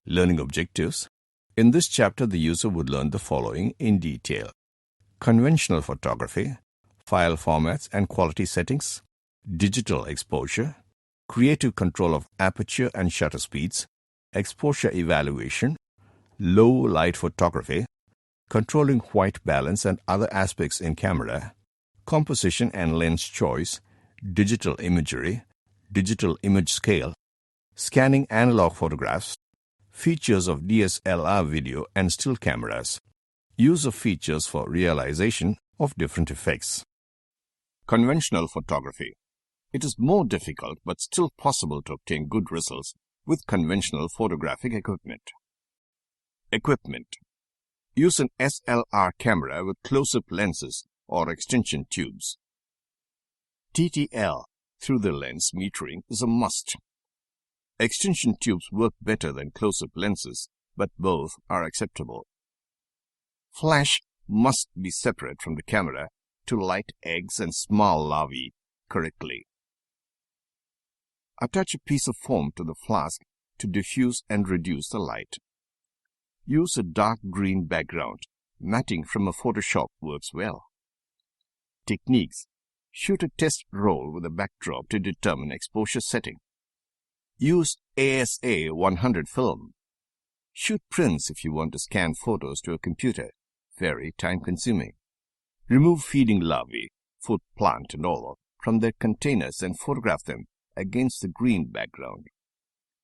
Learning objectives. In this chapter, the user would learn the following in detail: conventional photography, file formats and quality settings, digital exposure, creative control of aperture and shutter speeds, exposure evaluation, low light photography, controlling white balance and other aspects in camera, composition and lens choice, digital imagery, digital image scale, scanning analog photographs, features of DSLR video and still cameras, use of features for realization of different effects. Conventional photography. It is more difficult but still possible to obtain good results with conventional photographic equipment. Equipment. Use an SLR camera with close-up lenses or extension tubes. TTL, through the lens metering, is a must. Extension tubes work better than close-up lenses, but both are acceptable. Flash must be separate from the camera to light eggs and small larvae correctly. Attach a piece of foam to the flask to diffuse and reduce the light. Use a dark green background. Matting from a Photoshop works well. Techniques. Shoot a test roll with a backdrop to determine exposure setting. Use ASA 100 film. Shoot prints if you want to scan photos to a computer. Very time-consuming. Remove feeding larvae, food plant and all, from their containers and photograph them against the green background.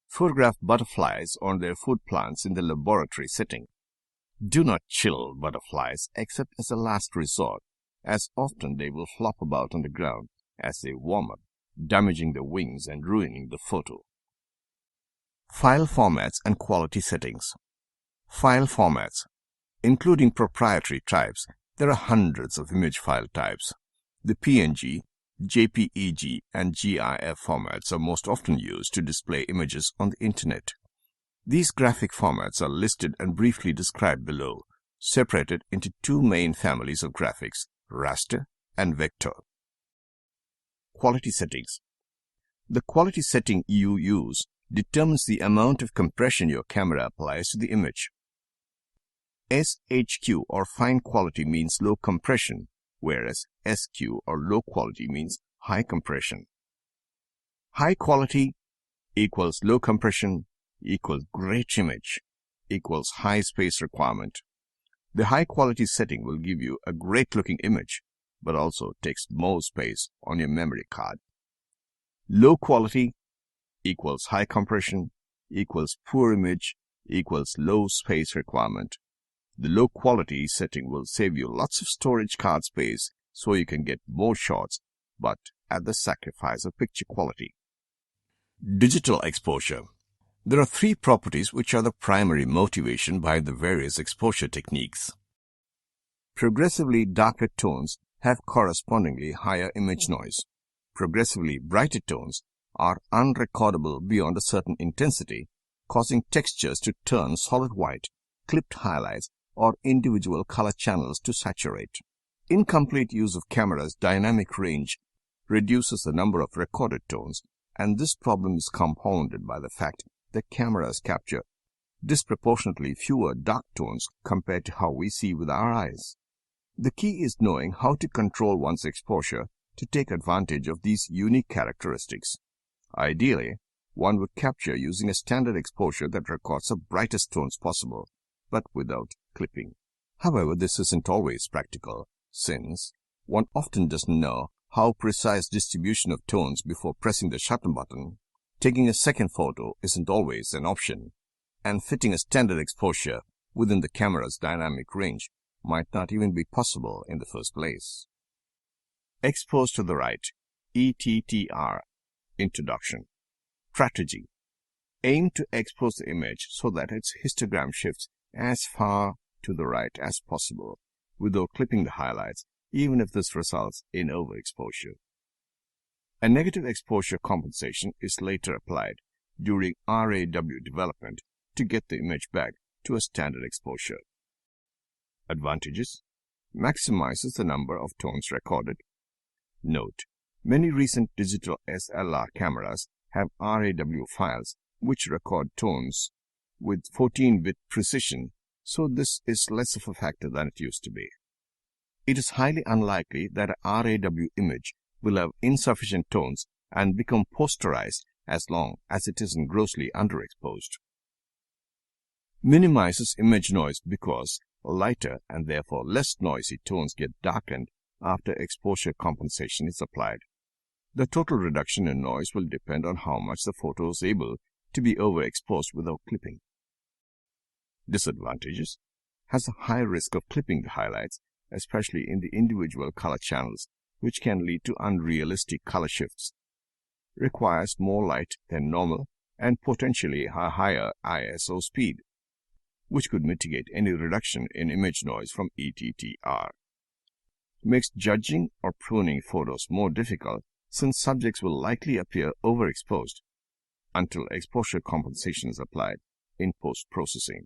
Photograph butterflies on their food plants in the laboratory setting. Do not chill butterflies except as a last resort, as often they will flop about on the ground as they warm up, damaging the wings and ruining the photo. File formats and quality settings. File formats. Including proprietary types, there are hundreds of image file types. The PNG, JPEG, and GIF formats are most often used to display images on the Internet. These graphic formats are listed and briefly described below, separated into two main families of graphics, raster and vector. Quality settings. The quality setting you use determines the amount of compression your camera applies to the image. SHQ or fine quality means low compression, whereas SQ or low quality means high compression. High quality equals low compression equals great image equals high space requirement. The high quality setting will give you a great looking image, but also takes more space on your memory card. Low quality equals high compression equals poor image equals low space requirement. The low quality setting will save you lots of storage card space so you can get more shots, but at the sacrifice of picture quality. Digital exposure. There are three properties which are the primary motivation behind the various exposure techniques. Progressively darker tones have correspondingly higher image noise. Progressively brighter tones are unrecordable beyond a certain intensity, causing textures to turn solid white, clipped highlights, or individual color channels to saturate. Incomplete use of camera's dynamic range reduces the number of recorded tones, and this problem is compounded by the fact that cameras capture disproportionately fewer dark tones compared to how we see with our eyes. The key is knowing how to control one's exposure to take advantage of these unique characteristics. Ideally, one would capture using a standard exposure that records the brightest tones possible, but without clipping. However, this isn't always practical, since one often doesn't know how precise distribution of tones before pressing the shutter button. Taking a second photo isn't always an option, and fitting a standard exposure within the camera's dynamic range might not even be possible in the first place. Expose to the right, ETTR, Introduction. Strategy. Aim to expose the image so that its histogram shifts as far to the right as possible, without clipping the highlights, even if this results in overexposure. A negative exposure compensation is later applied during RAW development to get the image back to a standard exposure. Advantages: maximizes the number of tones recorded. Note: many recent digital SLR cameras have RAW files which record tones with 14-bit precision, so this is less of a factor than it used to be. It is highly unlikely that a RAW image will have insufficient tones and become posterized as long as it isn't grossly underexposed. Minimizes image noise because lighter and therefore less noisy tones get darkened after exposure compensation is applied. The total reduction in noise will depend on how much the photo is able to be overexposed without clipping. Disadvantages: has a high risk of clipping the highlights, especially in the individual color channels, which can lead to unrealistic color shifts. Requires more light than normal and potentially a higher ISO speed, which could mitigate any reduction in image noise from ETTR. Makes judging or pruning photos more difficult since subjects will likely appear overexposed until exposure compensation is applied in post-processing.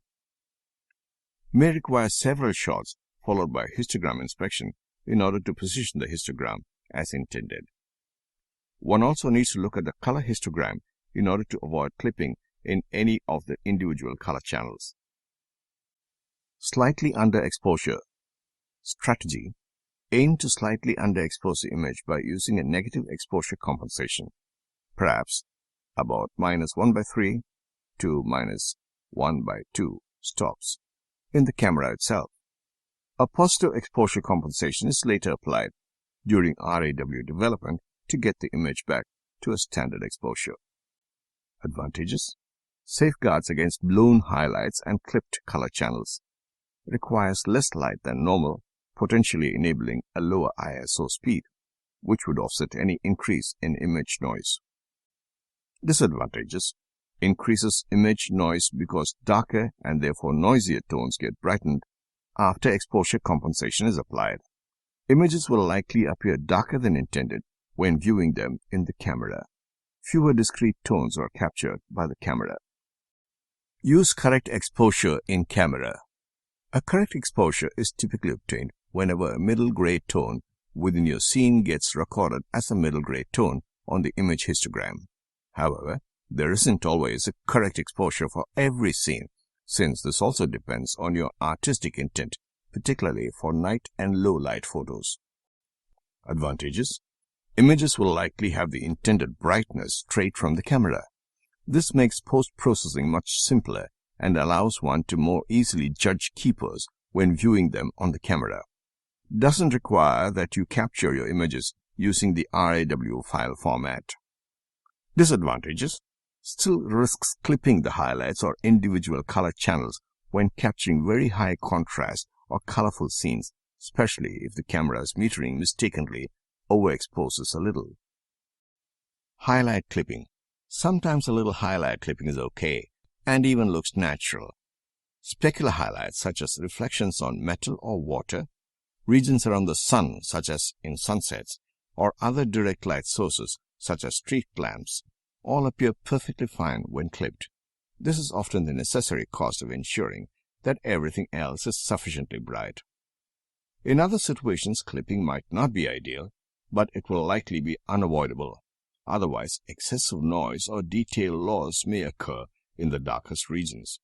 May require several shots followed by histogram inspection in order to position the histogram as intended. One also needs to look at the color histogram in order to avoid clipping in any of the individual color channels. Slightly underexposure strategy: aim to slightly underexpose the image by using a negative exposure compensation, perhaps about -1/3 to -1/2 stops in the camera itself. A positive exposure compensation is later applied during RAW development to get the image back to a standard exposure. Advantages: safeguards against blown highlights and clipped color channels. Requires less light than normal, potentially enabling a lower ISO speed, which would offset any increase in image noise. Disadvantages: increases image noise because darker and therefore noisier tones get brightened after exposure compensation is applied. Images will likely appear darker than intended when viewing them in the camera. Fewer discrete tones are captured by the camera. Use correct exposure in camera. A correct exposure is typically obtained whenever a middle gray tone within your scene gets recorded as a middle gray tone on the image histogram. However, there isn't always a correct exposure for every scene, since this also depends on your artistic intent, particularly for night and low light photos. Advantages: images will likely have the intended brightness straight from the camera. This makes post-processing much simpler and allows one to more easily judge keepers when viewing them on the camera. Doesn't require that you capture your images using the RAW file format. Disadvantages: still risks clipping the highlights or individual color channels when capturing very high contrast or colorful scenes, especially if the camera's metering mistakenly overexposes a little. Highlight clipping. Sometimes a little highlight clipping is okay and even looks natural. Specular highlights such as reflections on metal or water, regions around the sun such as in sunsets, or other direct light sources such as street lamps, all appear perfectly fine when clipped. This is often the necessary cost of ensuring that everything else is sufficiently bright. In other situations, clipping might not be ideal, but it will likely be unavoidable. Otherwise, excessive noise or detail loss may occur in the darkest regions.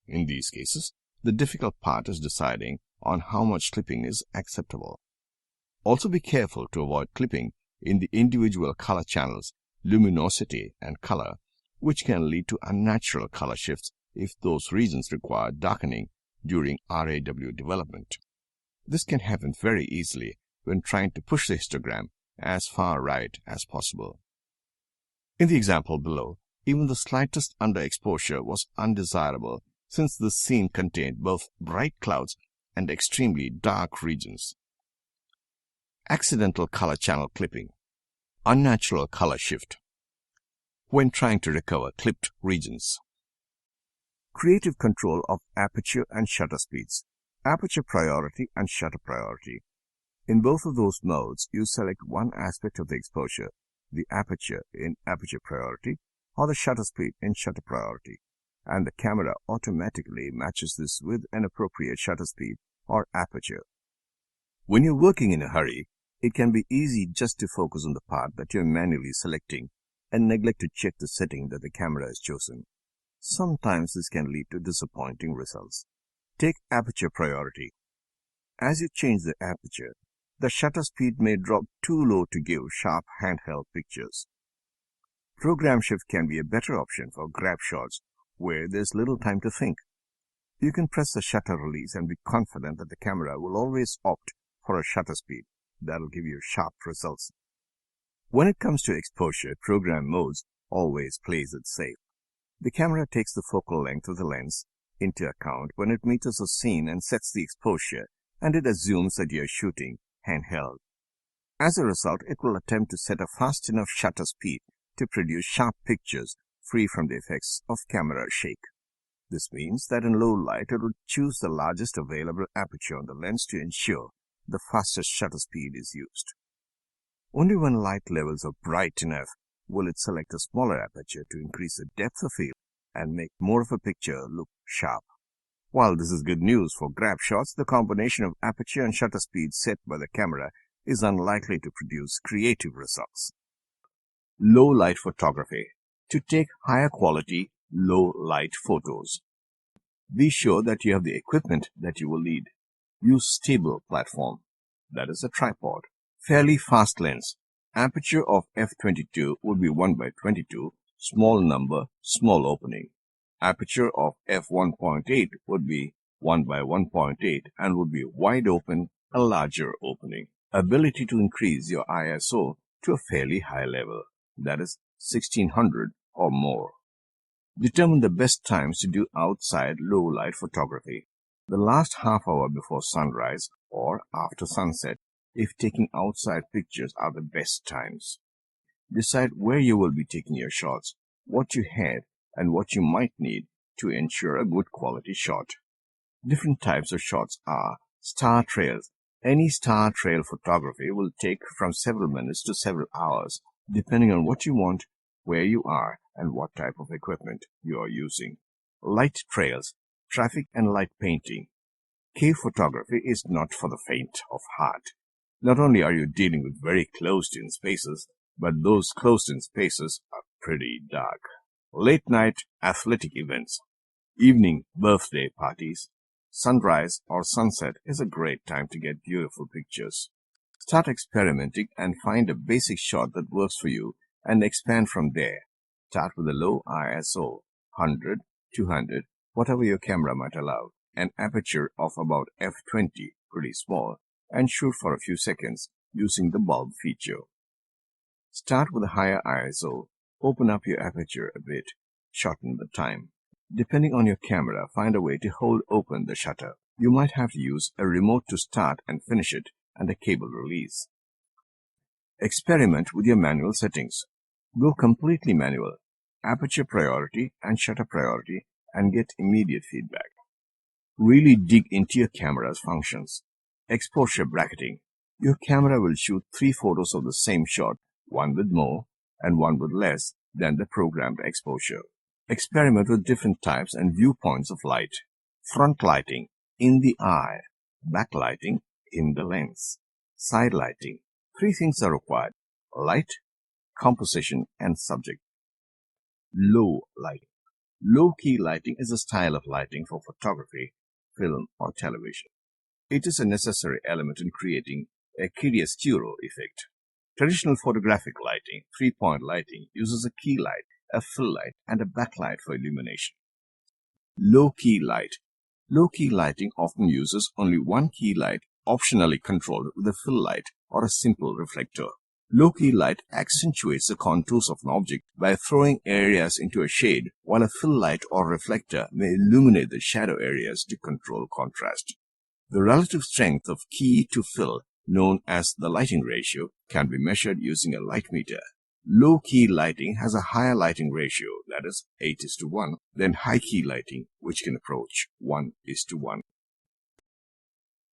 In these cases, the difficult part is deciding on how much clipping is acceptable. Also be careful to avoid clipping in the individual color channels, luminosity and color, which can lead to unnatural color shifts if those regions require darkening during RAW development. This can happen very easily when trying to push the histogram as far right as possible. In the example below, even the slightest underexposure was undesirable since the scene contained both bright clouds and extremely dark regions. Accidental color channel clipping. Unnatural color shift when trying to recover clipped regions. Creative control of aperture and shutter speeds. Aperture priority and shutter priority. In both of those modes, you select one aspect of the exposure, the aperture in aperture priority or the shutter speed in shutter priority, and the camera automatically matches this with an appropriate shutter speed or aperture. When you're working in a hurry, it can be easy just to focus on the part that you're manually selecting and neglect to check the setting that the camera has chosen. Sometimes this can lead to disappointing results. Take aperture priority. As you change the aperture, the shutter speed may drop too low to give sharp handheld pictures. Program shift can be a better option for grab shots where there's little time to think. You can press the shutter release and be confident that the camera will always opt for a shutter speed that'll give you sharp results. When it comes to exposure, program modes always plays it safe. The camera takes the focal length of the lens into account when it meters a scene and sets the exposure, and it assumes that you're shooting handheld. As a result, it will attempt to set a fast enough shutter speed to produce sharp pictures free from the effects of camera shake. This means that in low light, it will choose the largest available aperture on the lens to ensure the fastest shutter speed is used. Only when light levels are bright enough will it select a smaller aperture to increase the depth of field and make more of a picture look sharp. While this is good news for grab shots, the combination of aperture and shutter speed set by the camera is unlikely to produce creative results. Low light photography. To take higher quality, low light photos, be sure that you have the equipment that you will need. Use stable platform, that is a tripod. Fairly fast lens. Aperture of f22 would be 1/22, small number, small opening. Aperture of f1.8 would be 1/1.8 and would be wide open, a larger opening. Ability to increase your ISO to a fairly high level, that is 1600 or more. Determine the best times to do outside low light photography. The last half hour before sunrise or after sunset, if taking outside pictures, are the best times. Decide where you will be taking your shots, what you have, and what you might need to ensure a good quality shot. Different types of shots are star trails. Any star trail photography will take from several minutes to several hours, depending on what you want, where you are, and what type of equipment you are using. Light trails, traffic and light painting. Cave photography is not for the faint of heart. Not only are you dealing with very closed-in spaces, but those closed-in spaces are pretty dark. Late night athletic events, evening birthday parties, sunrise or sunset is a great time to get beautiful pictures. Start experimenting and find a basic shot that works for you and expand from there. Start with a low ISO, 100, 200, whatever your camera might allow, an aperture of about f20, pretty small, and shoot for a few seconds using the bulb feature. Start with a higher ISO, open up your aperture a bit, shorten the time. Depending on your camera, find a way to hold open the shutter. You might have to use a remote to start and finish it and a cable release. Experiment with your manual settings. Go completely manual, aperture priority and shutter priority, and get immediate feedback. Really dig into your camera's functions. Exposure bracketing. Your camera will shoot 3 photos of the same shot, one with more and one with less than the programmed exposure. Experiment with different types and viewpoints of light. Front lighting, in the eye. Backlighting, in the lens. Side lighting. 3 things are required: light, composition, and subject. Low lighting. Low-key lighting is a style of lighting for photography, film, or television. It is a necessary element in creating a chiaroscuro effect. Traditional photographic lighting, 3-point lighting, uses a key light, a fill light, and a backlight for illumination. Low-key light. Low-key lighting often uses only one key light, optionally controlled with a fill light or a simple reflector. Low-key light accentuates the contours of an object by throwing areas into a shade, while a fill light or reflector may illuminate the shadow areas to control contrast. The relative strength of key to fill, known as the lighting ratio, can be measured using a light meter. Low-key lighting has a higher lighting ratio, that is 8:1, than high-key lighting, which can approach 1:1.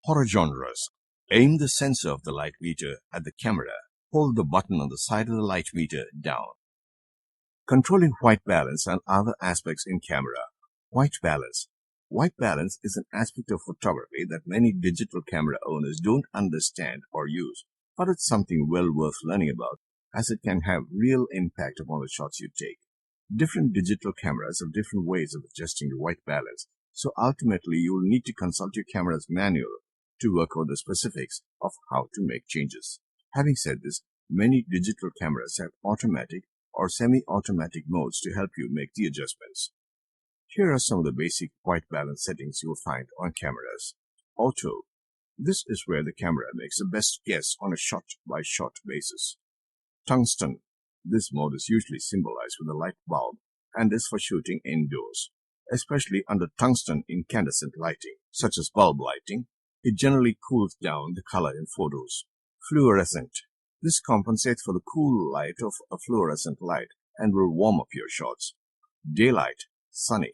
Horror genres. Aim the sensor of the light meter at the camera. Hold the button on the side of the light meter down. Controlling white balance and other aspects in camera. White balance. White balance is an aspect of photography that many digital camera owners don't understand or use, but it's something well worth learning about, as it can have real impact upon the shots you take. Different digital cameras have different ways of adjusting the white balance, so ultimately you will need to consult your camera's manual to work out the specifics of how to make changes. Having said this, many digital cameras have automatic or semi-automatic modes to help you make the adjustments. Here are some of the basic white balance settings you will find on cameras. Auto. This is where the camera makes the best guess on a shot-by-shot basis. Tungsten. This mode is usually symbolized with a light bulb and is for shooting indoors, especially under tungsten incandescent lighting, such as bulb lighting. It generally cools down the color in photos. Fluorescent. This compensates for the cool light of a fluorescent light and will warm up your shots. Daylight. Sunny.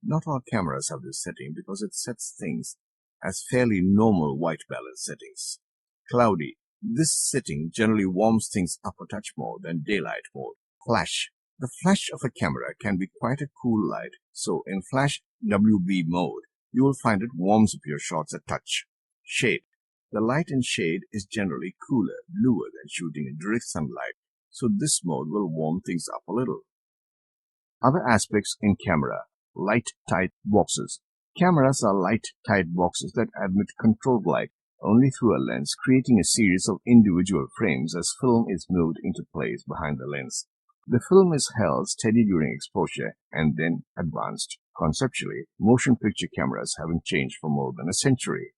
Not all cameras have this setting because it sets things as fairly normal white balance settings. Cloudy. This setting generally warms things up a touch more than daylight mode. Flash. The flash of a camera can be quite a cool light, so in flash WB mode, you will find it warms up your shots a touch. Shade. The light in shade is generally cooler, bluer than shooting in direct sunlight, so this mode will warm things up a little. Other aspects in camera. Light tight boxes. Cameras are light tight boxes that admit controlled light only through a lens, creating a series of individual frames as film is moved into place behind the lens. The film is held steady during exposure and then advanced. Conceptually, motion picture cameras haven't changed for more than a century.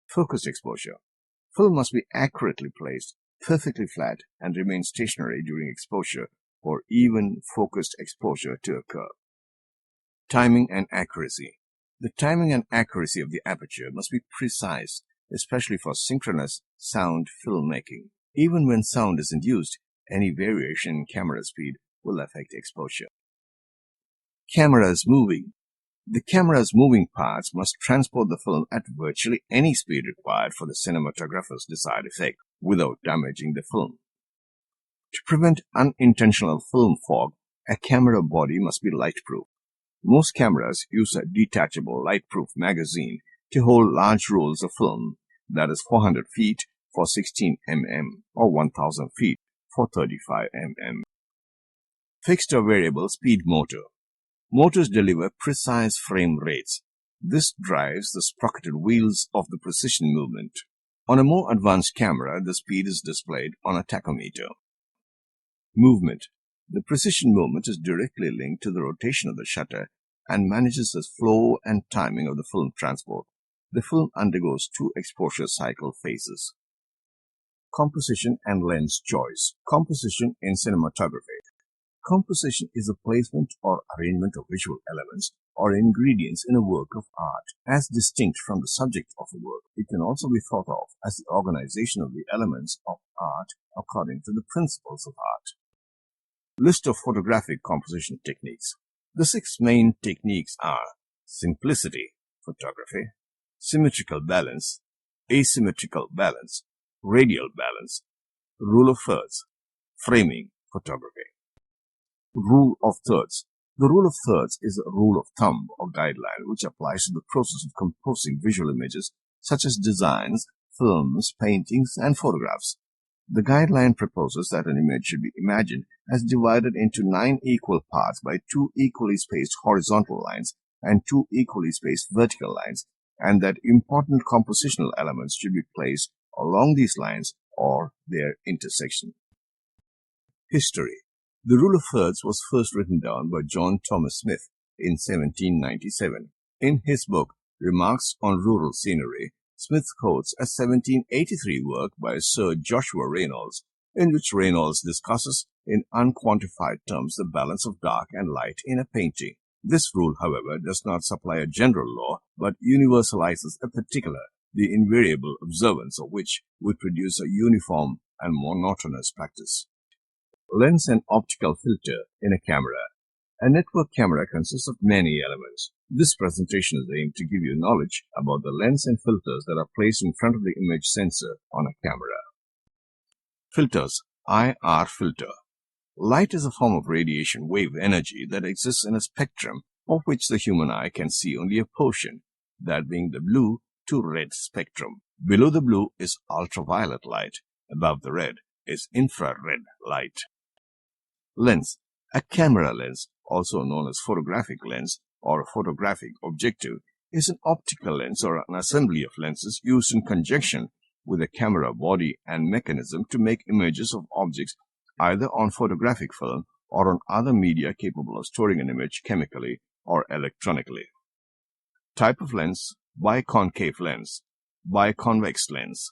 Focused exposure. Film must be accurately placed, perfectly flat, and remain stationary during exposure for even focused exposure to occur. Timing and accuracy. The timing and accuracy of the aperture must be precise, especially for synchronous sound filmmaking. Even when sound isn't used, any variation in camera speed will affect exposure. Cameras moving. The camera's moving parts must transport the film at virtually any speed required for the cinematographer's desired effect without damaging the film. To prevent unintentional film fog, a camera body must be lightproof. Most cameras use a detachable lightproof magazine to hold large rolls of film, that is 400 feet for 16 mm or 1000 feet for 35 mm. Fixed or variable speed motor. Motors deliver precise frame rates. This drives the sprocketed wheels of the precision movement. On a more advanced camera, the speed is displayed on a tachometer. Movement. The precision movement is directly linked to the rotation of the shutter and manages the flow and timing of the film transport. The film undergoes two exposure cycle phases. Composition and lens choice. Composition in cinematography. Composition is the placement or arrangement of visual elements or ingredients in a work of art. As distinct from the subject of a work, it can also be thought of as the organization of the elements of art according to the principles of art. List of photographic composition techniques. The 6 main techniques are simplicity, photography, symmetrical balance, asymmetrical balance, radial balance, rule of thirds, framing, photography. Rule of thirds. The rule of thirds is a rule of thumb or guideline which applies to the process of composing visual images such as designs, films, paintings, and photographs. The guideline proposes that an image should be imagined as divided into 9 equal parts by 2 equally spaced horizontal lines and 2 equally spaced vertical lines, and that important compositional elements should be placed along these lines or their intersection. History. The rule of thirds was first written down by John Thomas Smith in 1797. In his book, Remarks on Rural Scenery, Smith quotes a 1783 work by Sir Joshua Reynolds, in which Reynolds discusses in unquantified terms the balance of dark and light in a painting. This rule, however, does not supply a general law, but universalizes a particular, the invariable observance of which would produce a uniform and monotonous practice. Lens and optical filter in a camera. A network camera consists of many elements. This presentation is aimed to give you knowledge about the lens and filters that are placed in front of the image sensor on a camera. Filters. IR filter. Light is a form of radiation wave energy that exists in a spectrum of which the human eye can see only a portion, that being the blue to red spectrum. Below the blue is ultraviolet light. Above the red is infrared light. Lens. A camera lens, also known as photographic lens or a photographic objective, is an optical lens or an assembly of lenses used in conjunction with a camera body and mechanism to make images of objects either on photographic film or on other media capable of storing an image chemically or electronically. Type of lens: biconcave lens, biconvex lens,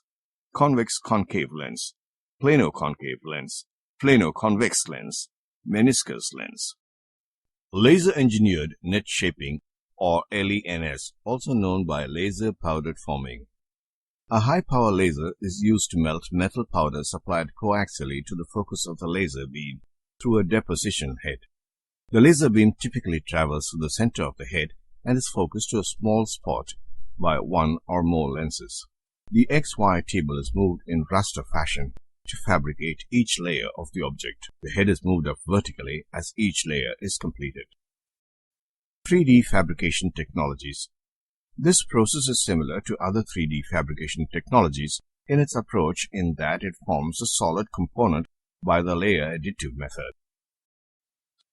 convex-concave lens, plano-concave lens, plano-convex lens, meniscus lens. Laser-engineered net shaping, or LENS, also known by laser powder forming. A high-power laser is used to melt metal powder supplied coaxially to the focus of the laser beam through a deposition head. The laser beam typically travels through the center of the head and is focused to a small spot by one or more lenses. The XY table is moved in raster fashion to fabricate each layer of the object. The head is moved up vertically as each layer is completed. 3D fabrication technologies. This process is similar to other 3D fabrication technologies in its approach in that it forms a solid component by the layer additive method.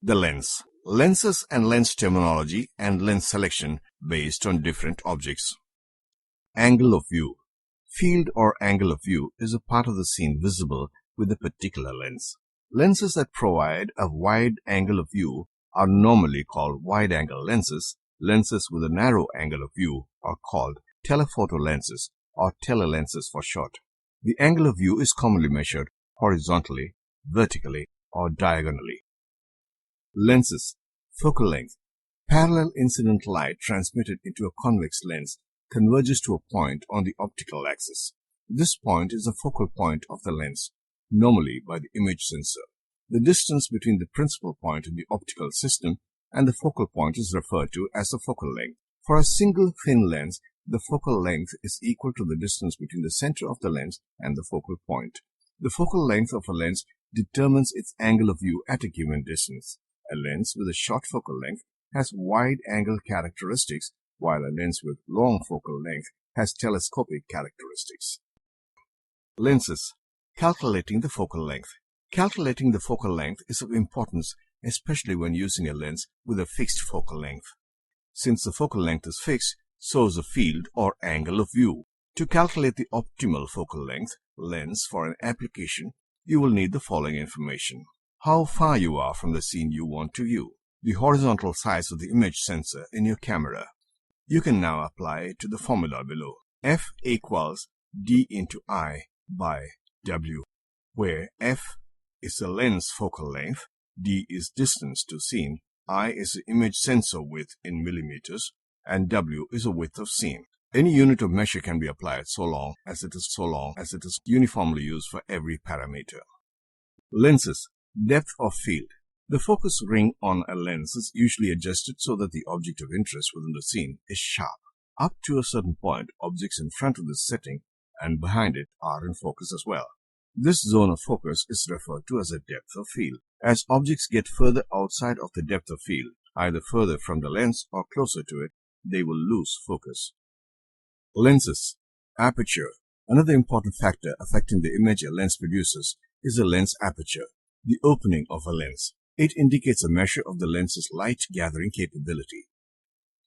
The lens. Lenses and lens terminology and lens selection based on different objects. Angle of view. Field or angle of view is a part of the scene visible with a particular lens. Lenses that provide a wide angle of view are normally called wide-angle lenses. Lenses with a narrow angle of view are called telephoto lenses or telelenses for short. The angle of view is commonly measured horizontally, vertically, or diagonally. Lenses. Focal length. Parallel incident light transmitted into a convex lens converges to a point on the optical axis. This point is the focal point of the lens, normally by the image sensor. The distance between the principal point in the optical system and the focal point is referred to as the focal length. For a single thin lens, the focal length is equal to the distance between the center of the lens and the focal point. The focal length of a lens determines its angle of view at a given distance. A lens with a short focal length has wide angle characteristics, while a lens with long focal length has telescopic characteristics. Lenses. Calculating the focal length. Calculating the focal length is of importance, especially when using a lens with a fixed focal length. Since the focal length is fixed, so is the field or angle of view. To calculate the optimal focal length lens for an application, you will need the following information. How far you are from the scene you want to view. The horizontal size of the image sensor in your camera. You can now apply it to the formula below. F equals D into I by W, where F is the lens focal length, D is distance to scene, I is the image sensor width in millimeters, and W is the width of scene. Any unit of measure can be applied so long as it is uniformly used for every parameter. Lenses. Depth of field. The focus ring on a lens is usually adjusted so that the object of interest within the scene is sharp. Up to a certain point, objects in front of this setting and behind it are in focus as well. This zone of focus is referred to as a depth of field. As objects get further outside of the depth of field, either further from the lens or closer to it, they will lose focus. Lenses. Aperture. Another important factor affecting the image a lens produces is the lens aperture, the opening of a lens. It indicates a measure of the lens's light-gathering capability.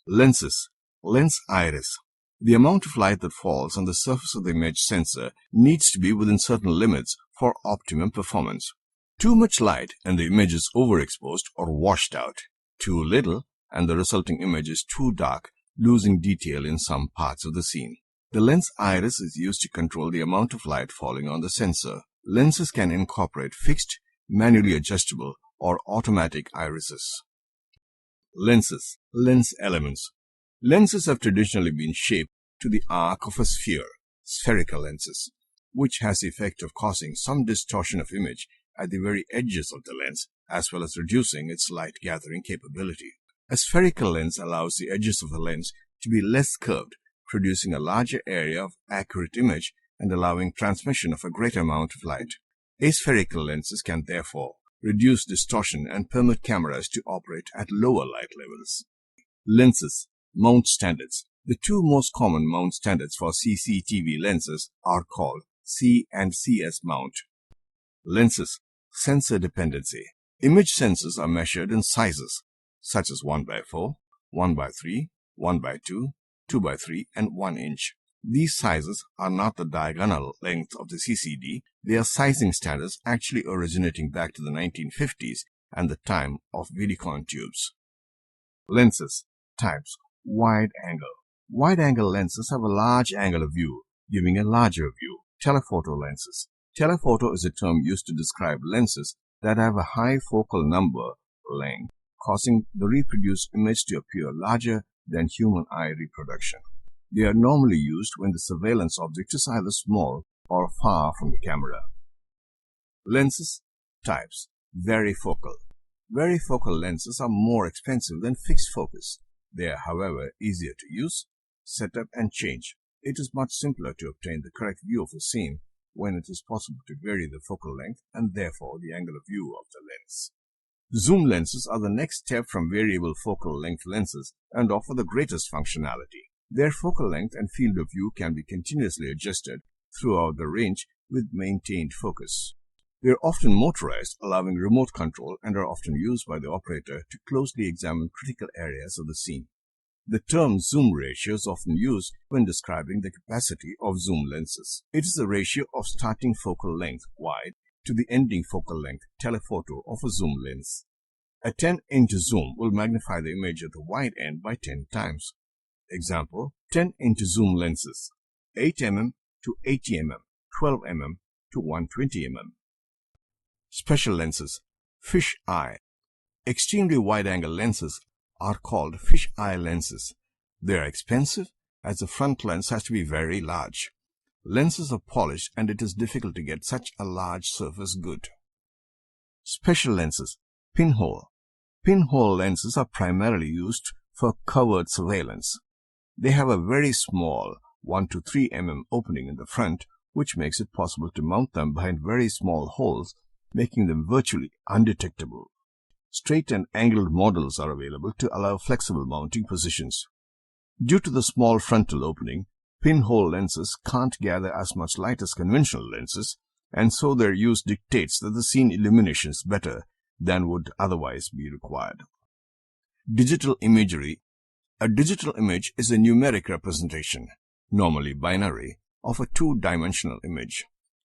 Lenses. Lens iris. The amount of light that falls on the surface of the image sensor needs to be within certain limits for optimum performance. Too much light and the image is overexposed or washed out. Too little and the resulting image is too dark, losing detail in some parts of the scene. The lens iris is used to control the amount of light falling on the sensor. Lenses can incorporate fixed, manually adjustable, or automatic irises. Lenses. Lens elements. Lenses have traditionally been shaped to the arc of a sphere, spherical lenses, which has the effect of causing some distortion of image at the very edges of the lens, as well as reducing its light-gathering capability. A spherical lens allows the edges of the lens to be less curved, producing a larger area of accurate image and allowing transmission of a greater amount of light. Aspherical lenses can therefore reduce distortion and permit cameras to operate at lower light levels. Lenses. Mount standards. The two most common mount standards for CCTV lenses are called C and CS mount. Lenses. Sensor dependency. Image sensors are measured in sizes such as 1:4, 1:3, 1:2, 2:3, and 1 inch. These sizes are not the diagonal length of the CCD. They are sizing standards actually originating back to the 1950s and the time of Vidicon tubes. Lenses. Types. Wide angle. Wide-angle lenses have a large angle of view, giving a larger view. Telephoto lenses. Telephoto is a term used to describe lenses that have a high focal number length, causing the reproduced image to appear larger than human eye reproduction. They are normally used when the surveillance object is either small or far from the camera. Lenses. Types. Varifocal. Varifocal lenses are more expensive than fixed focus. They are, however, easier to use, set up, and change. It is much simpler to obtain the correct view of a scene when it is possible to vary the focal length and therefore the angle of view of the lens. Zoom lenses are the next step from variable focal length lenses and offer the greatest functionality. Their focal length and field of view can be continuously adjusted throughout the range with maintained focus. They are often motorized, allowing remote control, and are often used by the operator to closely examine critical areas of the scene. The term zoom ratio is often used when describing the capacity of zoom lenses. It is the ratio of starting focal length, wide, to the ending focal length, telephoto, of a zoom lens. A 10-inch zoom will magnify the image at the wide end by 10 times. Example, 10-inch zoom lenses, 8 mm to 80 mm, 12 mm to 120 mm. Special lenses. Fish eye. Extremely wide-angle lenses are called fish eye lenses. They are expensive as the front lens has to be very large. Lenses are polished and it is difficult to get such a large surface good. Special lenses. Pinhole. Pinhole lenses are primarily used for covert surveillance. They have a very small 1 to 3 mm opening in the front, which makes it possible to mount them behind very small holes, making them virtually undetectable. Straight and angled models are available to allow flexible mounting positions. Due to the small frontal opening, pinhole lenses can't gather as much light as conventional lenses, and so their use dictates that the scene illumination is better than would otherwise be required. Digital imagery. A digital image is a numeric representation, normally binary, of a two-dimensional image.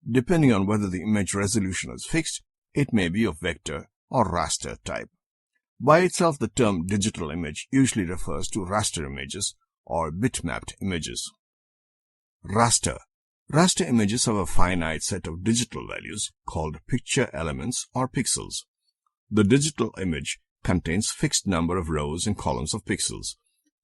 Depending on whether the image resolution is fixed, it may be of vector or raster type. By itself, the term digital image usually refers to raster images or bitmapped images. Raster. Raster images have a finite set of digital values called picture elements or pixels. The digital image contains fixed number of rows and columns of pixels.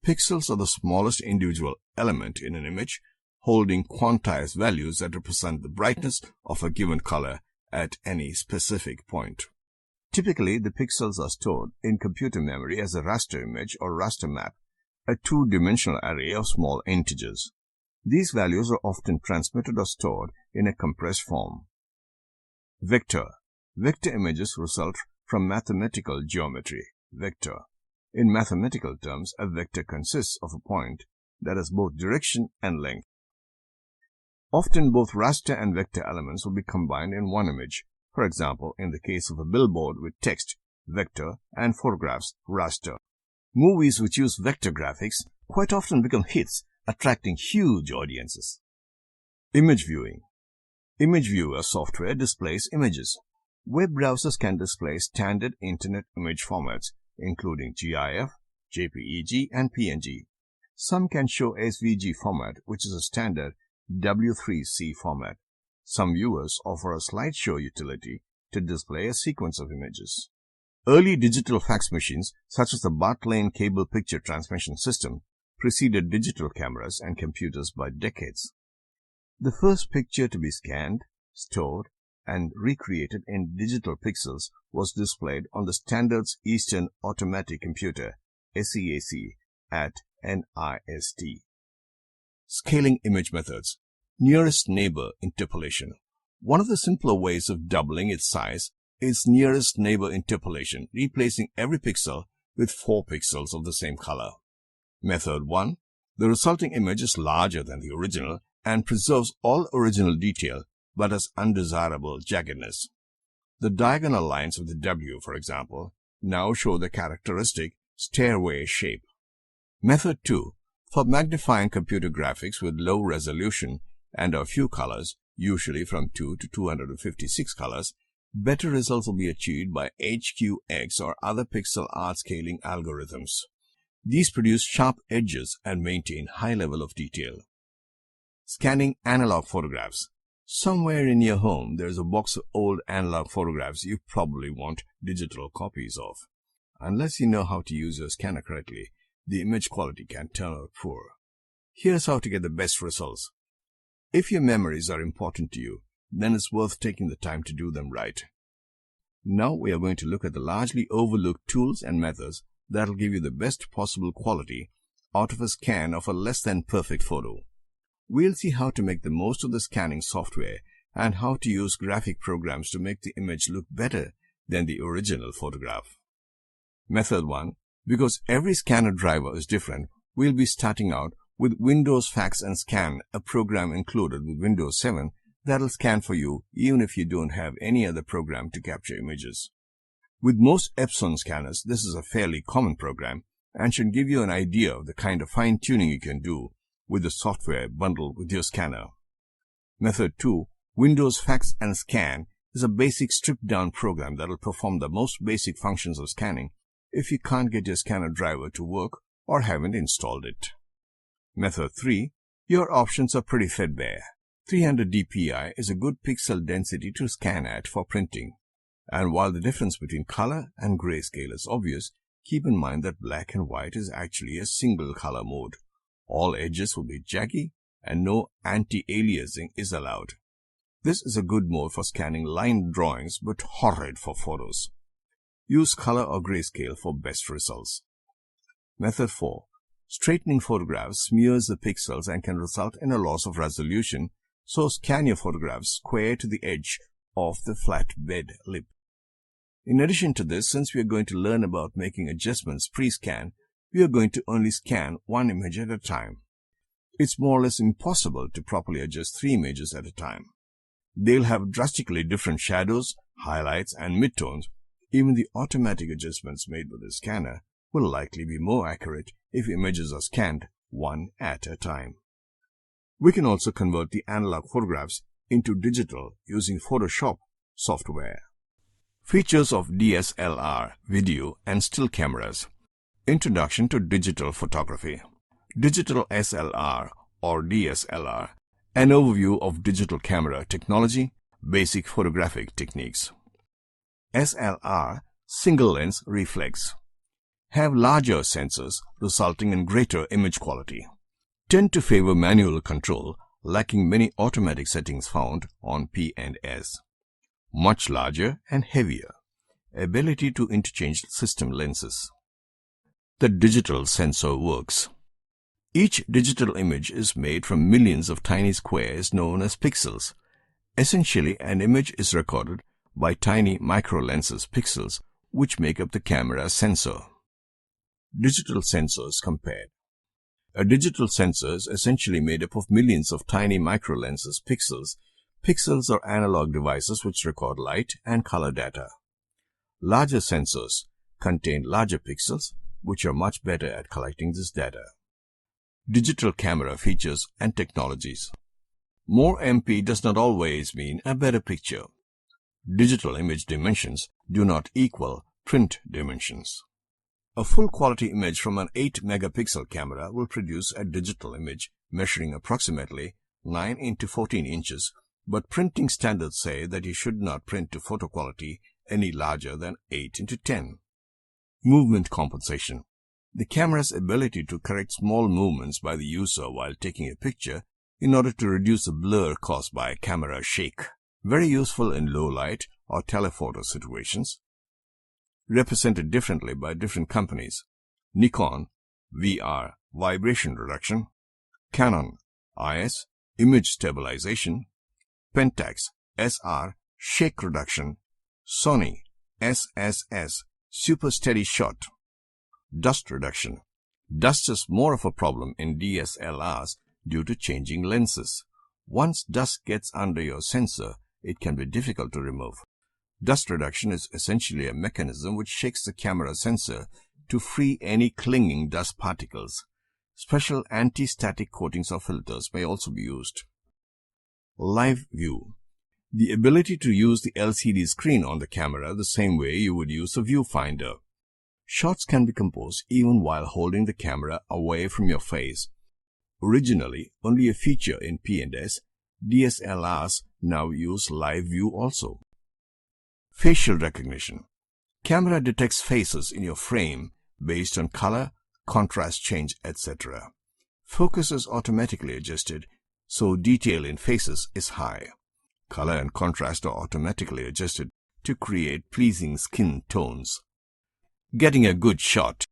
Pixels are the smallest individual element in an image, holding quantized values that represent the brightness of a given color at any specific point. Typically, the pixels are stored in computer memory as a raster image or raster map, a two-dimensional array of small integers. These values are often transmitted or stored in a compressed form. Vector. Vector images result from mathematical geometry. Vector. In mathematical terms, a vector consists of a point that has both direction and length. Often both raster and vector elements will be combined in one image. For example, in the case of a billboard with text, vector, and photographs, raster. Movies which use vector graphics quite often become hits, attracting huge audiences. Image viewing. Image viewer software displays images. Web browsers can display standard Internet image formats, including GIF, JPEG, and PNG. Some can show SVG format, which is a standard W3C format. Some viewers offer a slideshow utility to display a sequence of images. Early digital fax machines, such as the Bart Lane cable picture transmission system, preceded digital cameras and computers by decades. The first picture to be scanned, stored, and recreated in digital pixels was displayed on the Standards Eastern Automatic Computer (SEAC) at NIST. Scaling image methods. Nearest neighbor interpolation. One of the simpler ways of doubling its size is nearest neighbor interpolation, replacing every pixel with 4 pixels of the same color. Method 1. The resulting image is larger than the original and preserves all original detail but has undesirable jaggedness. The diagonal lines of the W, for example, now show the characteristic stairway shape. Method 2. For magnifying computer graphics with low resolution and a few colors, usually from 2 to 256 colors, better results will be achieved by HQX or other pixel art scaling algorithms. These produce sharp edges and maintain high level of detail. Scanning analog photographs. Somewhere in your home, there is a box of old analog photographs you probably want digital copies of. Unless you know how to use your scanner correctly, the image quality can turn out poor. Here's how to get the best results. If your memories are important to you, then it's worth taking the time to do them right. Now we are going to look at the largely overlooked tools and methods that will give you the best possible quality out of a scan of a less than perfect photo. We'll see how to make the most of the scanning software and how to use graphic programs to make the image look better than the original photograph. Method 1. Because every scanner driver is different, we'll be starting out with Windows Fax and Scan, a program included with Windows 7 that'll scan for you even if you don't have any other program to capture images. With most Epson scanners, this is a fairly common program and should give you an idea of the kind of fine-tuning you can do with the software bundled with your scanner. Method 2. Windows Fax and Scan is a basic stripped-down program that will perform the most basic functions of scanning if you can't get your scanner driver to work or haven't installed it. Method 3. Your options are pretty threadbare. 300 dpi is a good pixel density to scan at for printing. And while the difference between color and grayscale is obvious, keep in mind that black and white is actually a single color mode. All edges will be jaggy and no anti-aliasing is allowed. This is a good mode for scanning line drawings but horrid for photos. Use color or grayscale for best results. Method 4. Straightening photographs smears the pixels and can result in a loss of resolution, so scan your photographs square to the edge of the flat bed lip. In addition to this, since we are going to learn about making adjustments pre-scan, we are going to only scan one image at a time. It's more or less impossible to properly adjust 3 images at a time. They'll have drastically different shadows, highlights, and midtones. Even the automatic adjustments made by the scanner will likely be more accurate if images are scanned one at a time. We can also convert the analog photographs into digital using Photoshop software. Features of DSLR, video, and still cameras. Introduction to digital photography. Digital SLR or DSLR. An overview of digital camera technology, basic photographic techniques. SLR, single lens reflex. Have larger sensors resulting in greater image quality. Tend to favor manual control, lacking many automatic settings found on P&S. Much larger and heavier. Ability to interchange system lenses. The digital sensor works. Each digital image is made from millions of tiny squares known as pixels. Essentially, an image is recorded by tiny microlenses pixels, which make up the camera sensor. Digital sensors compared. A digital sensor is essentially made up of millions of tiny microlenses pixels. Pixels are analog devices which record light and color data. Larger sensors contain larger pixels, which are much better at collecting this data. Digital camera features and technologies. More MP does not always mean a better picture. Digital image dimensions do not equal print dimensions. A full quality image from an 8 megapixel camera will produce a digital image measuring approximately 9 into 14 inches, but printing standards say that you should not print to photo quality any larger than 8 into 10. Movement compensation. The camera's ability to correct small movements by the user while taking a picture in order to reduce the blur caused by camera shake. Very useful in low light or telephoto situations. Represented differently by different companies. Nikon, VR, vibration reduction. Canon, IS, image stabilization. Pentax, SR, shake reduction. Sony, SSS, super steady shot. Dust reduction. Dust is more of a problem in DSLRs due to changing lenses. Once dust gets under your sensor, it can be difficult to remove. Dust reduction is essentially a mechanism which shakes the camera sensor to free any clinging dust particles. Special anti-static coatings or filters may also be used. Live view. The ability to use the LCD screen on the camera the same way you would use a viewfinder. Shots can be composed even while holding the camera away from your face. Originally only a feature in P&S, DSLRs now use live view also. Facial recognition. Camera detects faces in your frame based on color, contrast change, etc. Focus is automatically adjusted, so detail in faces is high. Color and contrast are automatically adjusted to create pleasing skin tones. Getting a good shot.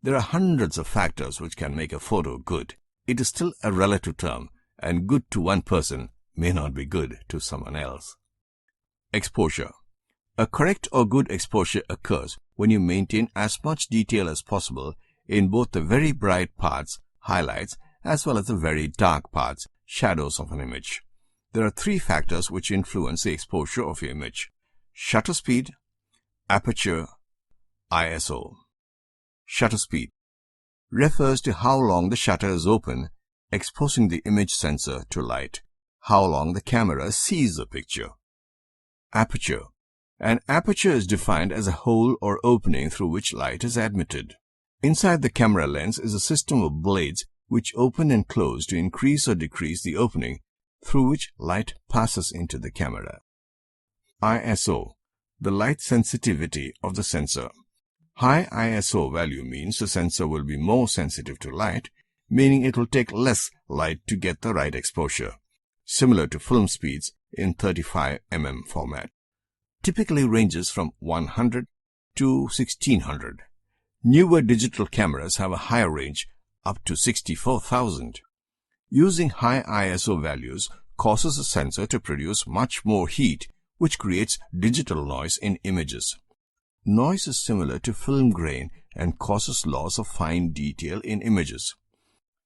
There are hundreds of factors which can make a photo good. It is still a relative term, and good to one person may not be good to someone else. Exposure. A correct or good exposure occurs when you maintain as much detail as possible in both the very bright parts, highlights, as well as the very dark parts, shadows of an image. There are three factors which influence the exposure of your image: shutter speed, aperture, ISO. Shutter speed refers to how long the shutter is open, exposing the image sensor to light, how long the camera sees the picture. Aperture. An aperture is defined as a hole or opening through which light is admitted. Inside the camera lens is a system of blades which open and close to increase or decrease the opening through which light passes into the camera. ISO. The light sensitivity of the sensor. High ISO value means the sensor will be more sensitive to light, meaning it will take less light to get the right exposure, similar to film speeds in 35 mm format. Typically ranges from 100 to 1600. Newer digital cameras have a higher range, up to 64,000. Using high ISO values causes the sensor to produce much more heat, which creates digital noise in images. Noise is similar to film grain and causes loss of fine detail in images.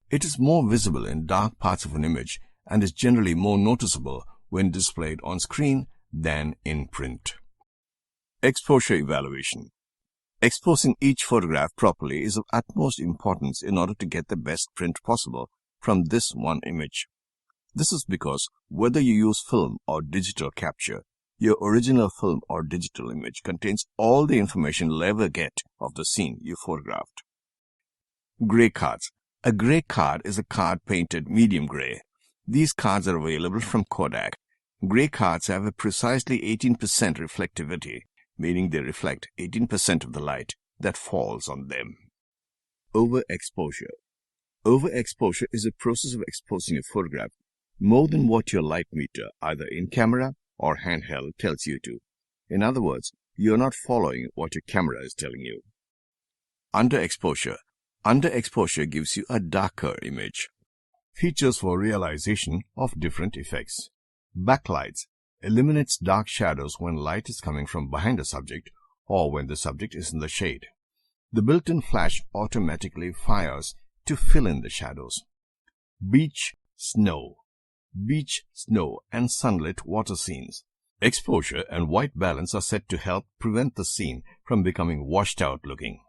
It is more visible in dark parts of an image and is generally more noticeable when displayed on screen than in print. Exposure evaluation. Exposing each photograph properly is of utmost importance in order to get the best print possible from this one image. This is because whether you use film or digital capture, your original film or digital image contains all the information you'll ever get of the scene you photographed. Gray cards. A gray card is a card painted medium gray. These cards are available from Kodak. Gray cards have a precisely 18% reflectivity, meaning they reflect 18% of the light that falls on them. Overexposure. Overexposure is a process of exposing a photograph more than what your light meter, either in camera or handheld, tells you to. In other words, you are not following what your camera is telling you. Underexposure. Underexposure gives you a darker image. Features for realization of different effects. Backlights eliminates dark shadows when light is coming from behind a subject or when the subject is in the shade. The built-in flash automatically fires to fill in the shadows. Beach, snow. Beach, snow, and sunlit water scenes. Exposure and white balance are set to help prevent the scene from becoming washed out looking.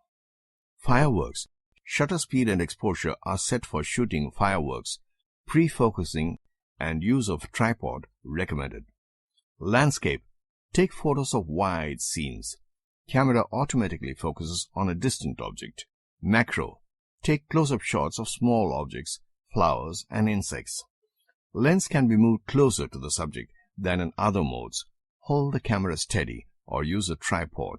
Fireworks. Shutter speed and exposure are set for shooting fireworks. Pre-focusing and use of tripod recommended. Landscape. Take photos of wide scenes. Camera automatically focuses on a distant object. Macro. Take close-up shots of small objects, flowers, and insects. Lens can be moved closer to the subject than in other modes. Hold the camera steady or use a tripod.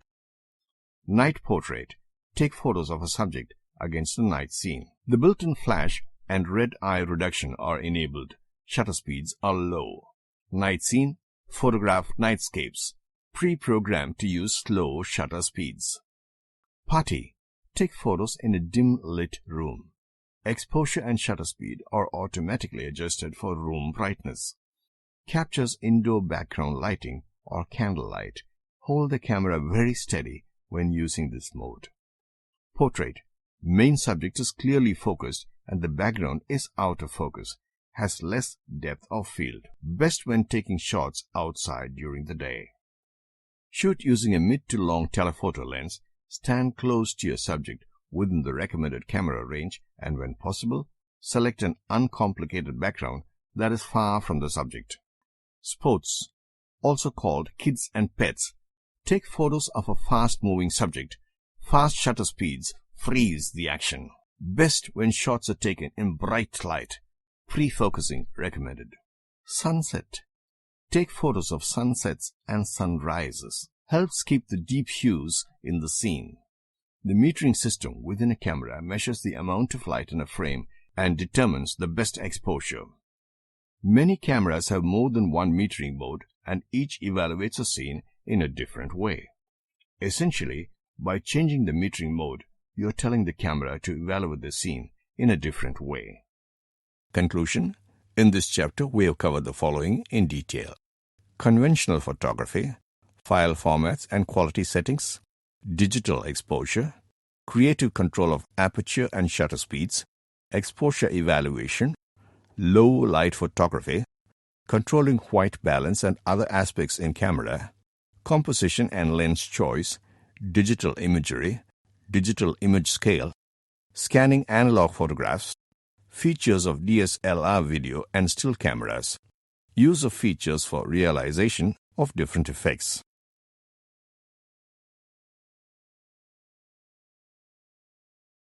Night portrait. Take photos of a subject against a night scene. The built-in flash and red eye reduction are enabled. Shutter speeds are low. Night scene. Photograph nightscapes. Pre-programmed to use slow shutter speeds. Party. Take photos in a dim lit room. Exposure and shutter speed are automatically adjusted for room brightness. Captures indoor background lighting or candlelight. Hold the camera very steady when using this mode. Portrait. Main subject is clearly focused and the background is out of focus. Has less depth of field. Best when taking shots outside during the day. Shoot using a mid to long telephoto lens. Stand close to your subject within the recommended camera range, and when possible, select an uncomplicated background that is far from the subject. Sports, also called kids and pets. Take photos of a fast-moving subject. Fast shutter speeds freeze the action. Best when shots are taken in bright light. Pre-focusing recommended. Sunset. Take photos of sunsets and sunrises. Helps keep the deep hues in the scene. The metering system within a camera measures the amount of light in a frame and determines the best exposure. Many cameras have more than one metering mode, and each evaluates a scene in a different way. Essentially, by changing the metering mode, you are telling the camera to evaluate the scene in a different way. Conclusion. In this chapter, we have covered the following in detail: conventional photography, file formats and quality settings, digital exposure, creative control of aperture and shutter speeds, exposure evaluation, low light photography, controlling white balance and other aspects in camera, composition and lens choice, digital imagery, digital image scale, scanning analog photographs, features of DSLR video and still cameras, use of features for realization of different effects.